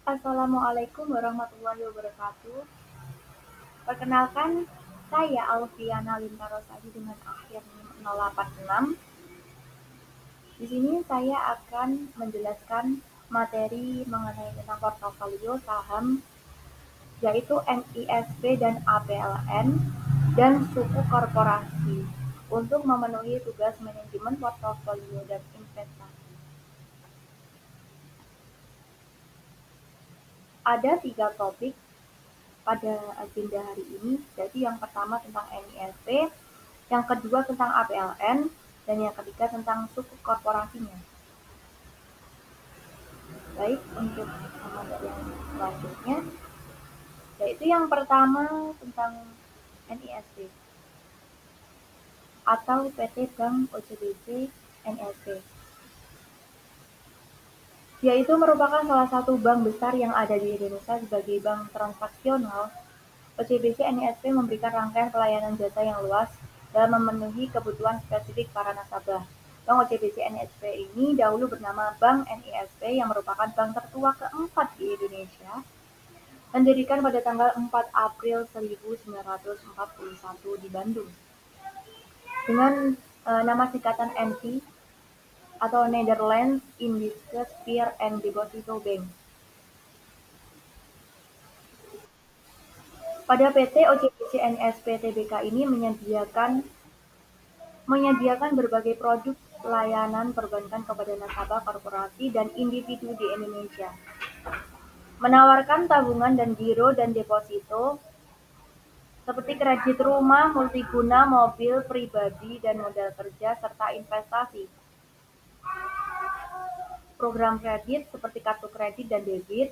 Assalamualaikum warahmatullahi wabarakatuh. Perkenalkan, saya Alfiana Lintarosadi dengan akhir NIM 086. Di sini saya akan menjelaskan materi mengenai tentang portofolio saham, yaitu NISP dan APLN, dan suku korporasi untuk memenuhi tugas manajemen portofolio dan investasi. Ada 3 topik pada agenda hari ini, jadi yang pertama tentang NISP, yang kedua tentang APLN, dan yang ketiga tentang suku korporasinya. Baik, untuk materi yang selanjutnya, yaitu yang pertama tentang NISP atau PT Bank OCBC NISP, yaitu merupakan salah satu bank besar yang ada di Indonesia sebagai bank transaksional. OCBC NISP memberikan rangkaian pelayanan jasa yang luas dalam memenuhi kebutuhan spesifik para nasabah. Bank OCBC NISP ini dahulu bernama Bank NISP yang merupakan bank tertua keempat di Indonesia, mendirikan pada tanggal 4 April 1941 di Bandung dengan nama singkatan NT atau Netherlands Indische Speer and Deposito Bank. Pada PT OCBC NISP Tbk ini menyediakan berbagai produk layanan perbankan kepada nasabah korporasi dan individu di Indonesia, menawarkan tabungan dan giro dan deposito seperti kredit rumah, multiguna, mobil pribadi, dan modal kerja, serta investasi. Program kredit seperti kartu kredit dan debit,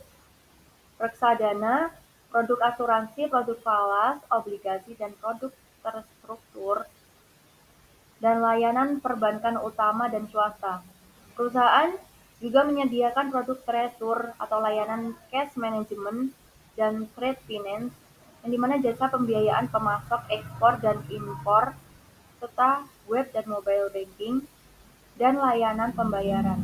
reksadana, produk asuransi, produk falas, obligasi, dan produk terstruktur, dan layanan perbankan utama dan swasta. Perusahaan juga menyediakan produk treasure atau layanan cash management dan trade finance, yang dimana jasa pembiayaan pemasok, ekspor, dan impor, serta web dan mobile banking, dan layanan pembayaran.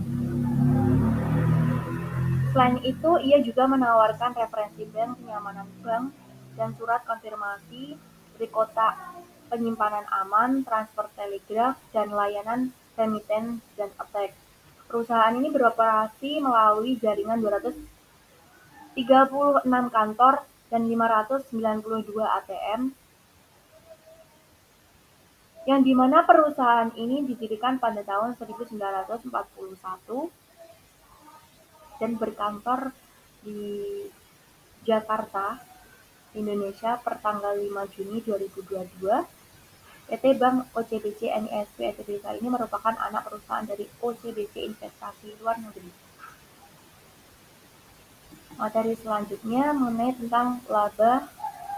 Selain itu, ia juga menawarkan referensi bank, kenyamanan bank, dan surat konfirmasi dari kota penyimpanan aman, transfer telegraf, dan layanan remittance dan attack. Perusahaan ini beroperasi melalui jaringan 236 kantor dan 592 ATM, yang dimana perusahaan ini didirikan pada tahun 1941 dan berkantor di Jakarta, Indonesia per tanggal 5 Juni 2022. PT Bank OCBC NISP Tbk ini merupakan anak perusahaan dari OCBC Investasi Luar Negeri. Materi selanjutnya mengenai tentang laba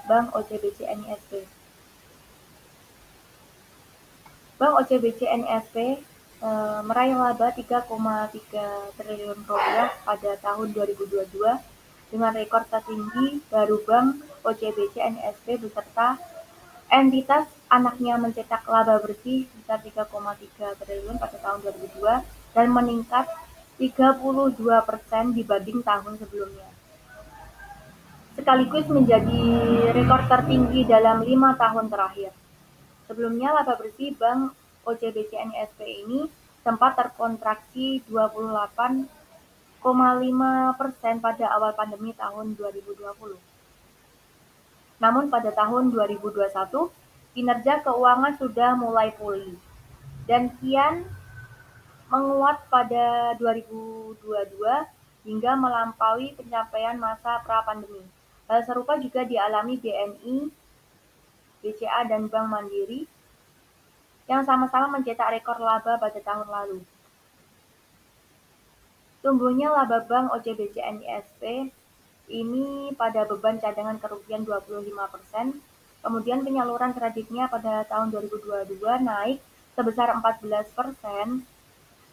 Bank OCBC NISP. Bank OCBC NISP meraih laba 3,3 triliun rupiah pada tahun 2022 dengan rekor tertinggi baru Bank OCBC NISP beserta entitas anaknya mencetak laba bersih sebesar 3,3 triliun pada tahun 2002 dan meningkat 32% dibanding tahun sebelumnya. Sekaligus menjadi rekor tertinggi dalam 5 tahun terakhir. Sebelumnya laba bersih Bank OCBC NISP ini sempat terkontraksi 28,5% pada awal pandemi tahun 2020. Namun pada tahun 2021, kinerja keuangan sudah mulai pulih dan kian menguat pada 2022 hingga melampaui pencapaian masa pra-pandemi. Hal serupa juga dialami BNI, BCA, dan Bank Mandiri yang sama-sama mencetak rekor laba pada tahun lalu. Tumbuhnya laba Bank OCBC NISP ini pada beban cadangan kerugian 25%, kemudian penyaluran kreditnya pada tahun 2022 naik sebesar 14%,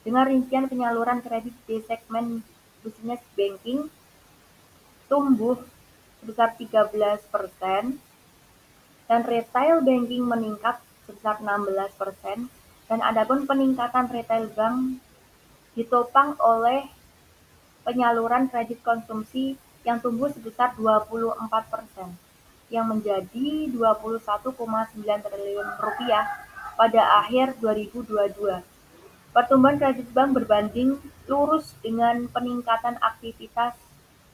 dengan rincian penyaluran kredit di segmen business banking tumbuh sebesar 13%, dan retail banking meningkat sebesar 16%, dan adapun peningkatan retail bank ditopang oleh penyaluran kredit konsumsi yang tumbuh sebesar 24%, yang menjadi 21,9 triliun rupiah pada akhir 2022. Pertumbuhan kredit bank berbanding lurus dengan peningkatan aktivitas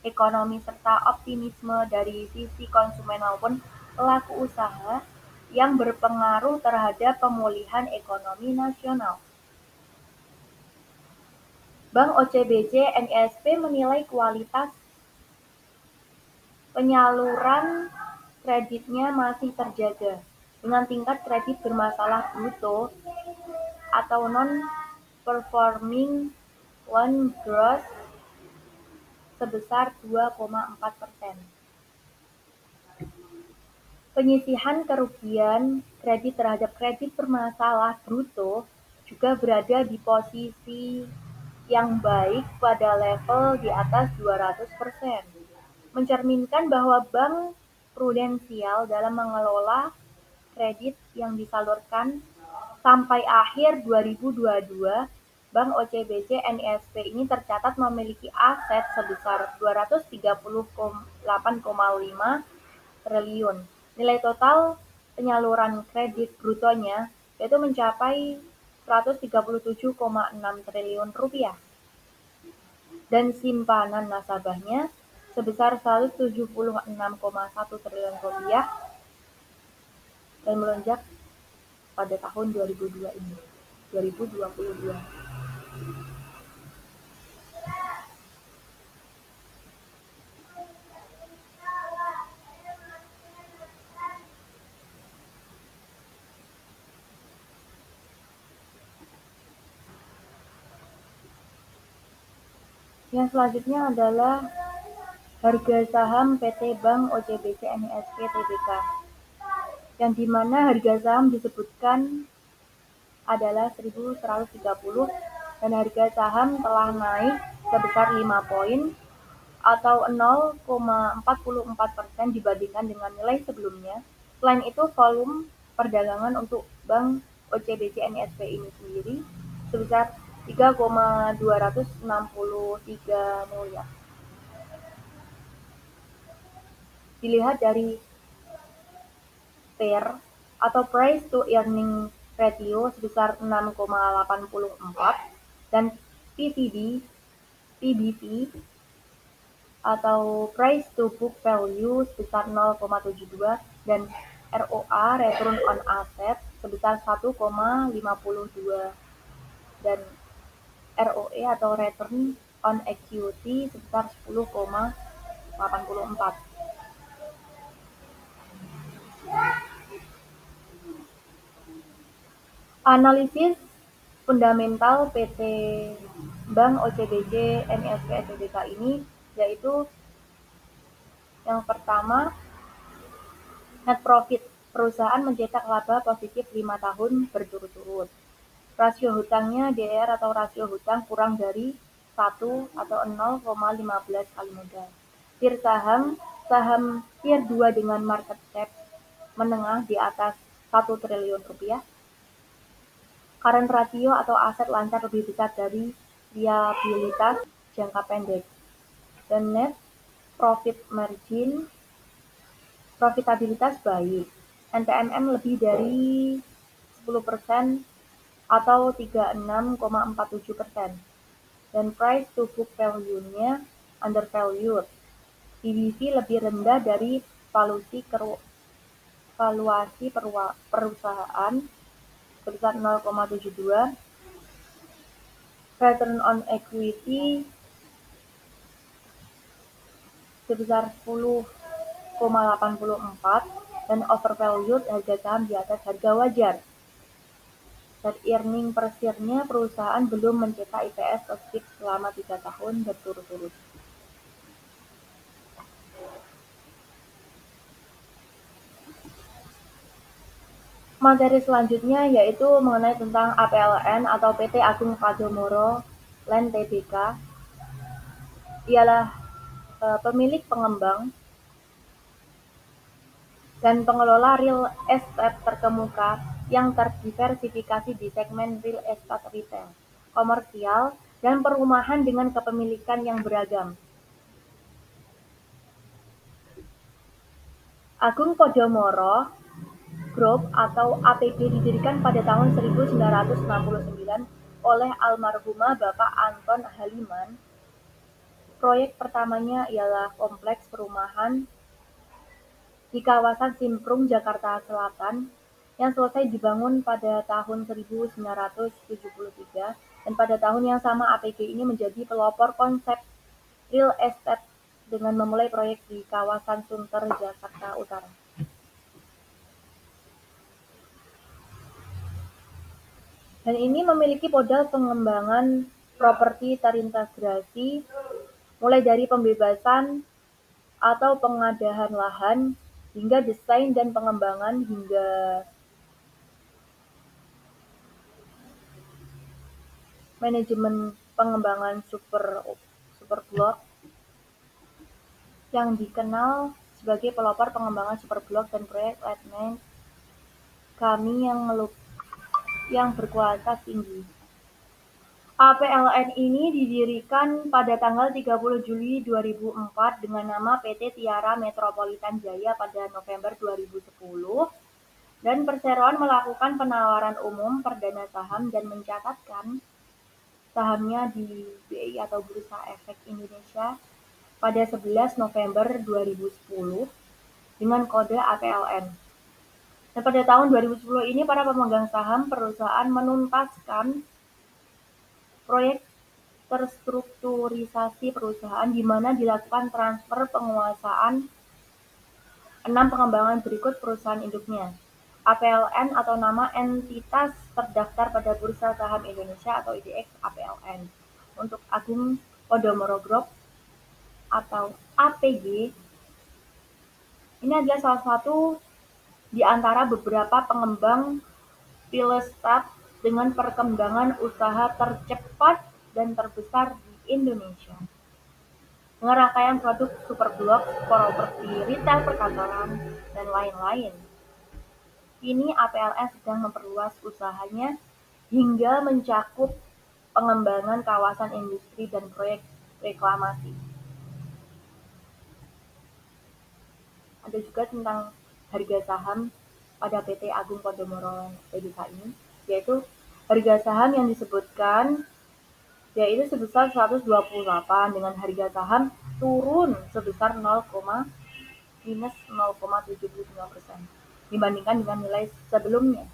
ekonomi serta optimisme dari sisi konsumen maupun pelaku usaha yang berpengaruh terhadap pemulihan ekonomi nasional. Bank OCBC NISP menilai kualitas penyaluran kreditnya masih terjaga, dengan tingkat kredit bermasalah bruto atau non-performing loan growth sebesar 2,4%. Penyisihan kerugian kredit terhadap kredit bermasalah bruto juga berada di posisi yang baik pada level di atas 200%, mencerminkan bahwa bank prudensial dalam mengelola kredit yang disalurkan. Sampai akhir 2022, Bank OCBC NISP ini tercatat memiliki aset sebesar 238,5 triliun. Nilai total penyaluran kredit brutonya yaitu mencapai 137,6 triliun rupiah dan simpanan nasabahnya sebesar 176,1 triliun rupiah dan melonjak pada tahun 2022. Yang selanjutnya adalah harga saham PT Bank OCBC NISP Tbk, yang dimana harga saham disebutkan adalah 1.130 dan harga saham telah naik sebesar 5 poin atau 0,44% dibandingkan dengan nilai sebelumnya. Selain itu, volume perdagangan untuk Bank OCBC NISP ini sendiri sebesar 3,263 miliar. Dilihat dari PER atau Price to Earning Ratio sebesar 6,84 dan PBV atau Price to Book Value sebesar 0,72 dan ROA Return on Asset sebesar 1,52 dan ROE atau Return on Equity sebesar 10,84. Analisis fundamental PT Bank OCBC NISP Tbk ini yaitu yang pertama, net profit. Perusahaan mencetak laba positif 5 tahun berturut-turut. Rasio hutangnya DR atau rasio hutang kurang dari 1 atau 0,15 kali modal. Tier saham, saham tier 2 dengan market cap menengah di atas 1 triliun rupiah. Current ratio atau aset lancar lebih besar dari liabilitas jangka pendek. Dan net profit margin, profitabilitas baik. NPMM lebih dari 10% atau 36,47%. Dan price to book value-nya undervalued. PBV lebih rendah dari valuasi perusahaan sebesar 0,72. Return on equity sebesar 10,84 dan overvalued, harga saham di atas harga wajar. Dan earning per share-nya perusahaan belum mencetak IPS positif selama 3 tahun berturut-turut. Materi selanjutnya yaitu mengenai tentang APLN atau PT Agung Podomoro Land Tbk. Ialah pemilik pengembang dan pengelola real estate terkemuka yang terdiversifikasi di segmen real estate retail, komersial, dan perumahan dengan kepemilikan yang beragam. Agung Podomoro Group atau APG didirikan pada tahun 1969 oleh almarhumah Bapak Anton Haliman. Proyek pertamanya ialah kompleks perumahan di kawasan Simprung, Jakarta Selatan, yang selesai dibangun pada tahun 1973, dan pada tahun yang sama APG ini menjadi pelopor konsep real estate dengan memulai proyek di kawasan Sunter, Jakarta Utara. Dan ini memiliki modal pengembangan properti terintegrasi, mulai dari pembebasan atau pengadahan lahan, hingga desain dan pengembangan, hingga manajemen pengembangan superblok yang dikenal sebagai pelopor pengembangan superblok dan proyek lainnya kami yang berkualitas tinggi. APLN ini didirikan pada tanggal 30 Juli 2004 dengan nama PT Tiara Metropolitan Jaya pada November 2010, dan perseroan melakukan penawaran umum perdana saham dan mencatatkan sahamnya di BI atau Bursa Efek Indonesia pada 11 November 2010 dengan kode APLN. Dan pada tahun 2010 ini para pemegang saham perusahaan menuntaskan proyek terstrukturisasi perusahaan, di mana dilakukan transfer penguasaan 6 pengembangan berikut perusahaan induknya. APLN atau nama entitas terdaftar pada Bursa Saham Indonesia atau IDX APLN. Untuk Agung Podomoro Group atau APG, ini adalah salah satu di antara beberapa pengembang real estate dengan perkembangan usaha tercepat dan terbesar di Indonesia, dengan rangkaian produk superblok, properti, retail perkantoran, dan lain-lain. Kini APLN sedang memperluas usahanya hingga mencakup pengembangan kawasan industri dan proyek reklamasi. Ada juga tentang harga saham pada PT Agung Podomoro Tbk ini, yaitu harga saham yang disebutkan yaitu sebesar 128, dengan harga saham turun sebesar minus 0,75% dibandingkan dengan nilai sebelumnya.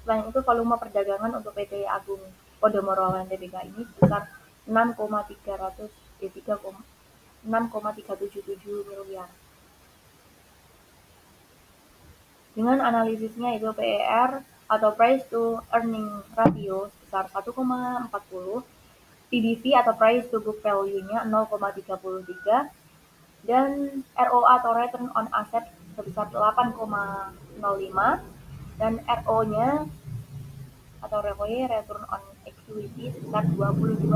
Selain itu, volume perdagangan untuk PT Agung Podomoro Tbk ini sebesar 6,377 miliar. Dengan analisisnya itu PER atau Price to Earning Ratio sebesar 1,40, PBV atau Price to Book Value-nya 0,33, dan ROA atau Return on Asset sebesar 8,05, dan RO-nya atau ROE Return on Equity sebesar 22,96.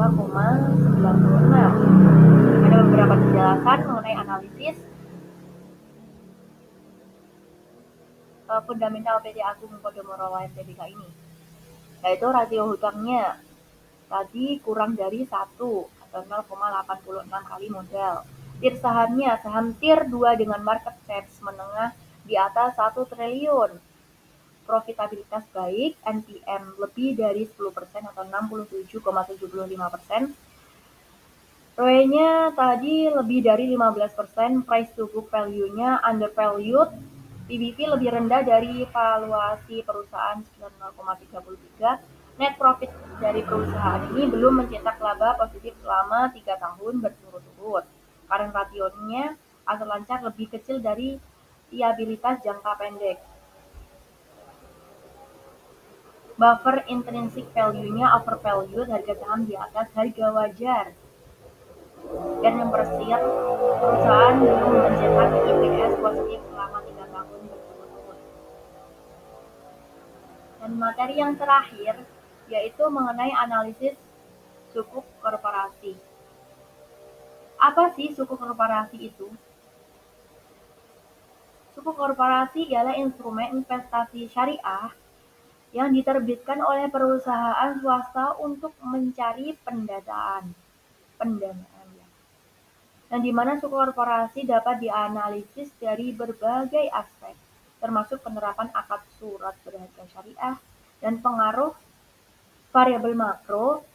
Ada beberapa penjelasan mengenai analisis fundamental PT Agung Podomoro Tbk ini, yaitu rasio hutangnya tadi kurang dari 1 atau 0,86 kali modal. Tir sahamnya saham tier 2 dengan market cap menengah di atas 1 triliun. Profitabilitas baik, NPM lebih dari 10% atau 67,75%. ROE-nya tadi lebih dari 15%, price to book value-nya undervalued, PBV lebih rendah dari valuasi perusahaan sekitar 0,33. Net profit dari perusahaan ini belum mencetak laba positif selama 3 tahun berturut-turut. Current ratio-nya aset lancar lebih kecil dari liabilitas jangka pendek. Buffer intrinsic value-nya overvalued, harga saham di atas harga wajar, dan mempersiap perusahaan belum mencetak EPS positif selama 3 tahun berturut-turut. Dan materi yang terakhir yaitu mengenai analisis sukuk korporasi. Apa sih sukuk korporasi itu? Sukuk korporasi ialah instrumen investasi syariah yang diterbitkan oleh perusahaan swasta untuk mencari pendanaan. yang dimana suku korporasi dapat dianalisis dari berbagai aspek, termasuk penerapan akad surat berharga syariah dan pengaruh variabel makro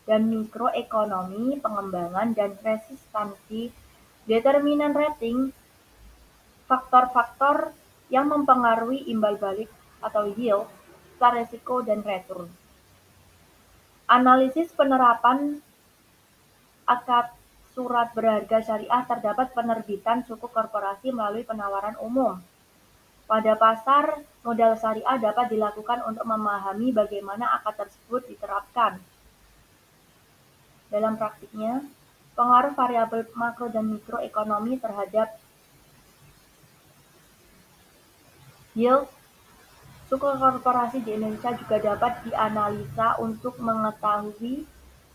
dan mikroekonomi, pengembangan dan resistansi, determinan rating, faktor-faktor yang mempengaruhi imbal balik atau yield, serta resiko dan return. Analisis penerapan akad surat berharga syariah terdapat penerbitan suku korporasi melalui penawaran umum. Pada pasar modal syariah dapat dilakukan untuk memahami bagaimana akad tersebut diterapkan. Dalam praktiknya, pengaruh variabel makro dan mikroekonomi terhadap yield suku korporasi di Indonesia juga dapat dianalisa untuk mengetahui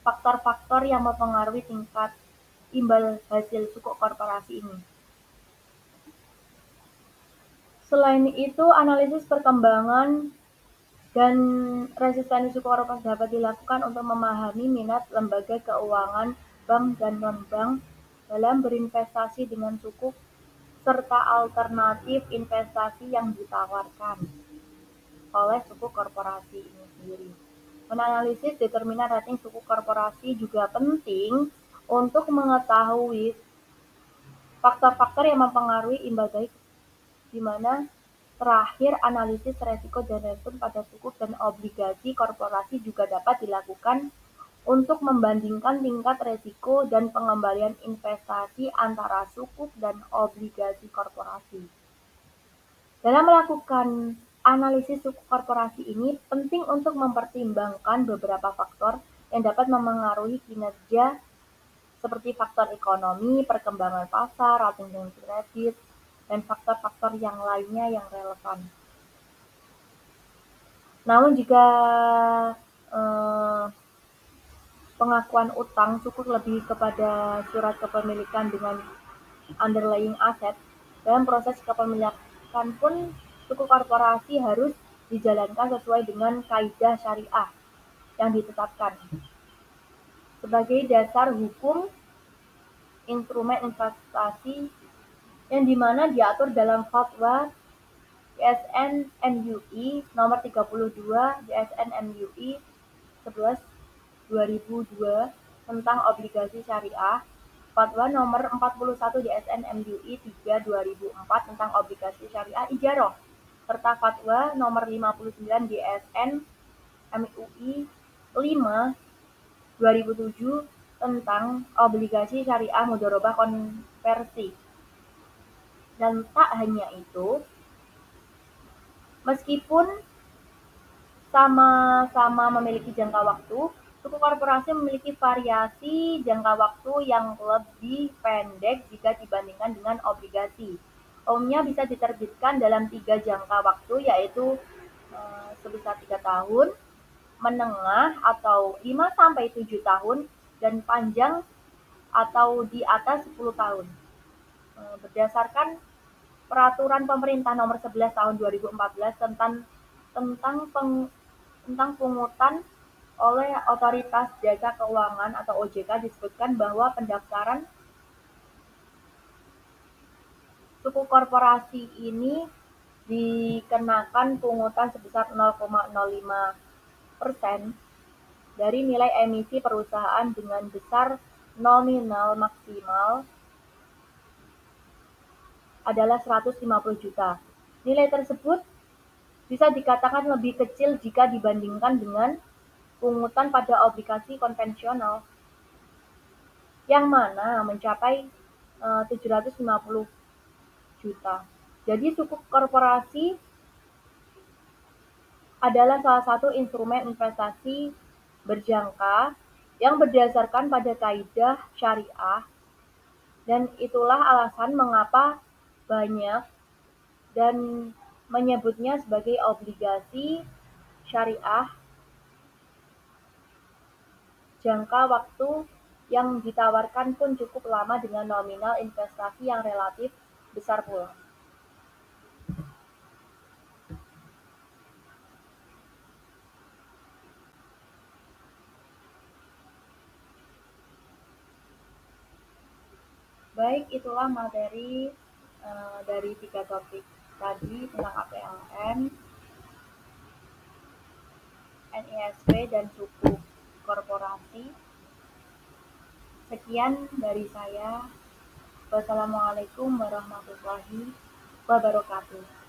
faktor-faktor yang mempengaruhi tingkat imbal hasil suku korporasi ini. Selain itu, analisis perkembangan dan resistensi suku korporasi dapat dilakukan untuk memahami minat lembaga keuangan, bank dan non-bank dalam berinvestasi dengan suku serta alternatif investasi yang ditawarkan oleh suku korporasi ini sendiri. Menganalisis determinan rating suku korporasi juga penting untuk mengetahui faktor-faktor yang mempengaruhi imbal balik, di mana terakhir analisis resiko dan return pada sukuk dan obligasi korporasi juga dapat dilakukan untuk membandingkan tingkat resiko dan pengembalian investasi antara sukuk dan obligasi korporasi. Dalam melakukan analisis suku korporasi ini penting untuk mempertimbangkan beberapa faktor yang dapat memengaruhi kinerja seperti faktor ekonomi, perkembangan pasar, rating dan kredit, dan faktor-faktor yang lainnya yang relevan. Namun jika pengakuan utang cukup lebih kepada surat kepemilikan dengan underlying aset, dalam proses kepemilikan pun suku korporasi harus dijalankan sesuai dengan kaidah syariah yang ditetapkan sebagai dasar hukum instrumen investasi yang dimana diatur dalam Fatwa DSN MUI nomor 32 DSN MUI 11 2002 tentang obligasi syariah, Fatwa nomor 41 DSN MUI 3 2004 tentang obligasi syariah ijarah, serta Fatwa nomor 59 DSN MUI 5 2007 tentang obligasi syariah mudharabah konversi. Dan tak hanya itu, meskipun sama-sama memiliki jangka waktu, suku korporasi memiliki variasi jangka waktu yang lebih pendek jika dibandingkan dengan obligasi. Umumnya bisa diterbitkan dalam 3 jangka waktu, yaitu sebesar 3 tahun, menengah atau 5-7 tahun, dan panjang atau di atas 10 tahun. Berdasarkan Peraturan Pemerintah Nomor 11 Tahun 2014 tentang pungutan oleh Otoritas Jasa Keuangan atau OJK disebutkan bahwa pendaftaran suku korporasi ini dikenakan pungutan sebesar 0,05% dari nilai emisi perusahaan dengan besar nominal maksimal adalah 150 juta. Nilai tersebut bisa dikatakan lebih kecil jika dibandingkan dengan pungutan pada obligasi konvensional yang mana mencapai 750 juta. Jadi suku korporasi adalah salah satu instrumen investasi berjangka yang berdasarkan pada kaidah syariah, dan itulah alasan mengapa banyak dan menyebutnya sebagai obligasi syariah jangka waktu yang ditawarkan pun cukup lama dengan nominal investasi yang relatif besar pula. Baik, itulah materi dari 3 topik tadi tentang APLN, NISP, dan suku korporasi. Sekian dari saya. Wassalamualaikum warahmatullahi wabarakatuh.